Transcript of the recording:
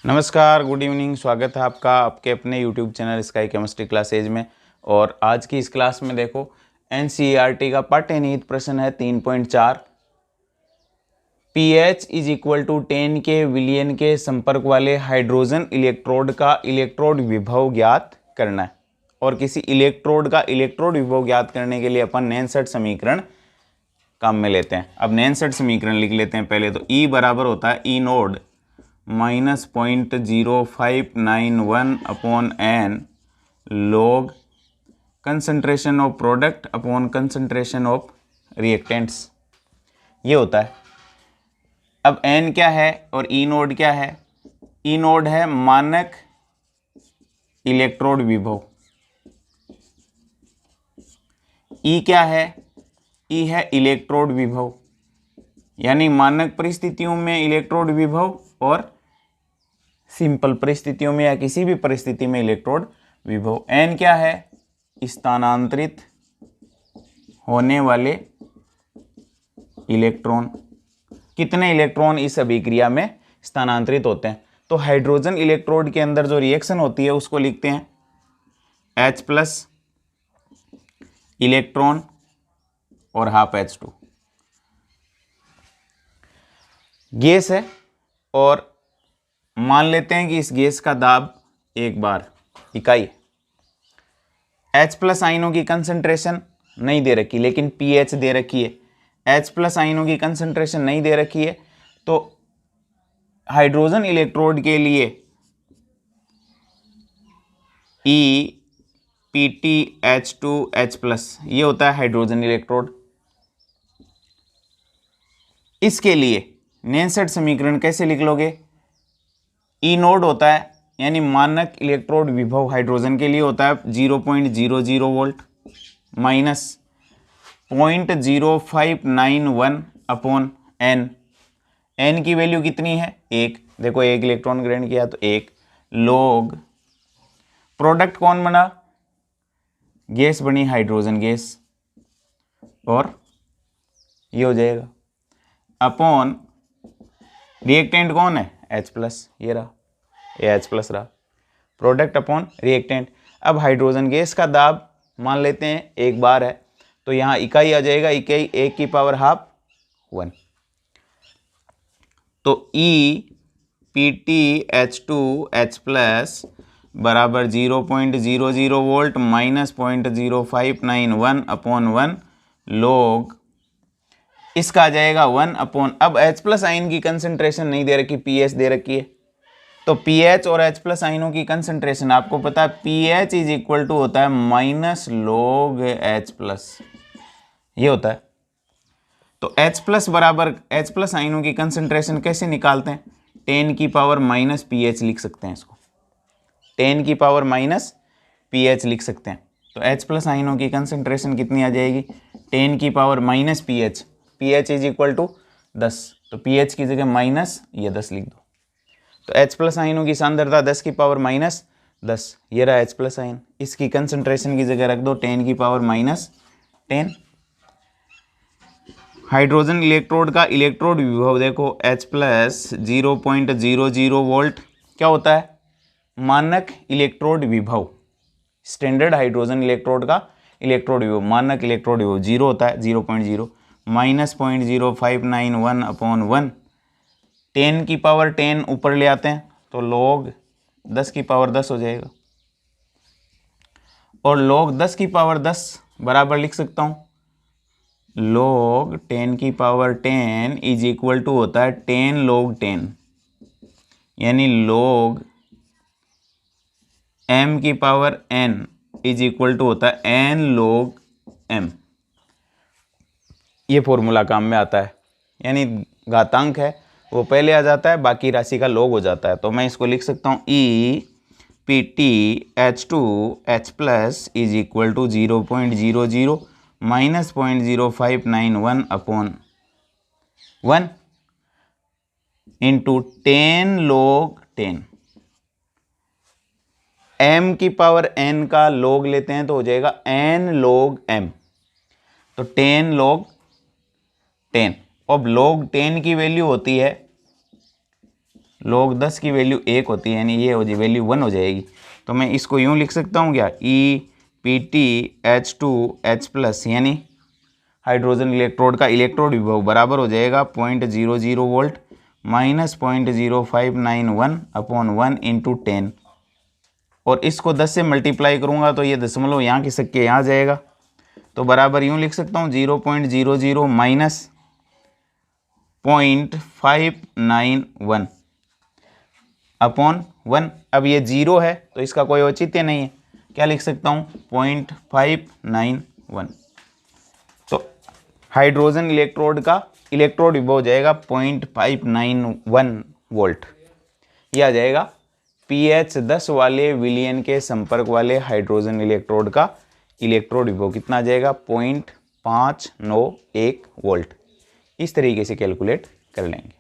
नमस्कार, good evening. स्वागत है आपका आपके अपने YouTube channel sky chemistry classes में। और आज की इस क्लास में देखो एनसीईआरटी का पाठ्यनिहित प्रश्न है 3.4। पीएच इज इक्वल टू 10 के विलियन के संपर्क वाले हाइड्रोजन इलेक्ट्रोड का इलेक्ट्रोड विभव ज्ञात करना है। और किसी इलेक्ट्रोड का इलेक्ट्रोड विभव ज्ञात करने के लिए अपन नैनसेट समीकरण काम में लेते हैं। अब नैनसेट समीकरण लिख लेते हैं पहले। तो ई बराबर होता है E nought -0.0591 upon n log concentration of product upon concentration of reactants, ये होता है। अब एन क्या है और ई नोड क्या है? ई नोड है मानक इलेक्ट्रोड विभव, ई क्या है? ई है इलेक्ट्रोड विभव, यानी मानक परिस्थितियों में इलेक्ट्रोड विभव और सिंपल परिस्थितियों में या किसी भी परिस्थिति में इलेक्ट्रोड विभव। एन क्या है? स्थानांतरित होने वाले इलेक्ट्रॉन। कितने इलेक्ट्रॉन इस अभिक्रिया में स्थानांतरित होते हैं? तो हाइड्रोजन इलेक्ट्रोड के अंदर जो रिएक्शन होती है उसको लिखते हैं H+ इलेक्ट्रॉन और ½ H2। गैस है और मान लेते हैं कि इस गैस का दाब 1 बार इकाई। H+ आयनों की कंसंट्रेशन नहीं दे रखी लेकिन pH दे रखी है। H+ आयनों की कंसंट्रेशन नहीं दे रखी है तो हाइड्रोजन इलेक्ट्रोड के लिए EPTH2H+, ये होता है हाइड्रोजन इलेक्ट्रोड। इसके लिए नैनसेट समीकरण कैसे लिख लोगे? ई नोड होता है यानी मानक इलेक्ट्रोड विभव हाइड्रोजन के लिए होता है 0.00 volt minus 0.0591 upon n. N की वैल्यू कितनी है? 1। देखो 1 इलेक्ट्रॉन ग्रहण किया तो 1 लॉग प्रोडक्ट कौन बना? गैस बनी हाइड्रोजन गैस और ये हो जाएगा अपॉन रिएक्टेंट कौन है? H+, ये रहा, ये H+ रहा। Product upon reactant. अब हाइड्रोजन गैस का दाब मान लेते हैं 1 बार है तो यहाँ इकाई आ जाएगा, इकाई 1 की पावर ½ 1। तो EPTH2H+ बराबर 0.00 वोल्ट माइनस 0.0591 अपॉन 1 लॉग इसका आ जाएगा 1 अपॉन। अब H+ आयन की कंसंट्रेशन नहीं दे रखी, pH दे रखी है। तो pH और H+ आयनों की कंसंट्रेशन आपको पता है pH इज इक्वल टू होता है माइनस लॉग H+, ये होता है। तो H+ बराबर H+ आयनों की कंसंट्रेशन कैसे निकालते हैं? 10 की पावर माइनस pH लिख सकते हैं इसको, 10 की पावर माइनस pH लिख सकते हैं। तो H+ आयनों की कंसंट्रेशन कितनी आ जाएगी? 10 की power minus pH, pH is equal to 10। तो pH की जगह माइनस ये 10 लिख दो। तो H+ आयनों की सांद्रता 10 की पावर माइनस 10, ये रहा H+ आयन। इसकी कंसंट्रेशन की जगह रख दो 10 की पावर माइनस 10। हाइड्रोजन इलेक्ट्रोड का इलेक्ट्रोड विभव देखो H+ 0.00 वोल्ट क्या होता है? मानक इलेक्ट्रोड विभव। स्टैंडर्ड हाइड्रोजन इलेक्ट्रोड का इलेक्ट्रोड विभव मानक इलेक्ट्रोड विभव 0 होता है, 0.0 माइनस 0.0591 अपॉन 1। 10 की पावर 10 ऊपर ले आते हैं तो लॉग 10 की पावर 10 हो जाएगा। और लॉग 10 की पावर 10 बराबर लिख सकता हूं लॉग 10 की पावर 10 इज इक्वल टू होता है 10 log 10, यानी लॉग m की power n is equal to होता है n log m। ये फॉर्मूला काम में आता है, यानी घातांक है वो पहले आ जाता है, बाकी राशि का log हो जाता है। तो मैं इसको लिख सकता हूँ EPTH2H+ is equal to 0.00 minus 0.0591 upon 1 into 10 log 10। m की पावर n का log लेते हैं तो हो जाएगा n log m। तो 10 log 10। अब log 10 की वैल्यू होती है log 10 की वैल्यू 1 होती है, यानी ये हो जाए वैल्यू 1 हो जाएगी। तो मैं इसको यूँ लिख सकता हूँ क्या, EPTH2H+, यानी हाइड्रोजन इलेक्ट्रोड का इलेक्ट्रोड विभव बराबर हो जाएगा 0.00 वोल्ट माइनस 0.0591 अपॉन 1 इंटू 10। और इसको 10 से मल्टीप्लाई करूँगा तो ये दशमलव यहाँ की सक के यहाँ जाएगा, तो बराबर यूँ लिख सकता हूँ 0.00 माइनस 0.591 अपॉन 1। अब ये 0 है तो इसका कोई औचित्य नहीं है, क्या लिख सकता हूँ 0.591। तो हाइड्रोजन इलेक्ट्रोड का इलेक्ट्रोड विभव हो जाएगा 0.591 वोल्ट। यह आ जाएगा pH 10 वाले विलयन के संपर्क वाले हाइड्रोजन इलेक्ट्रोड का इलेक्ट्रोड विभव कितना आ जाएगा 0.591 वोल्ट। इस तरीके से कैलकुलेट कर लेंगे।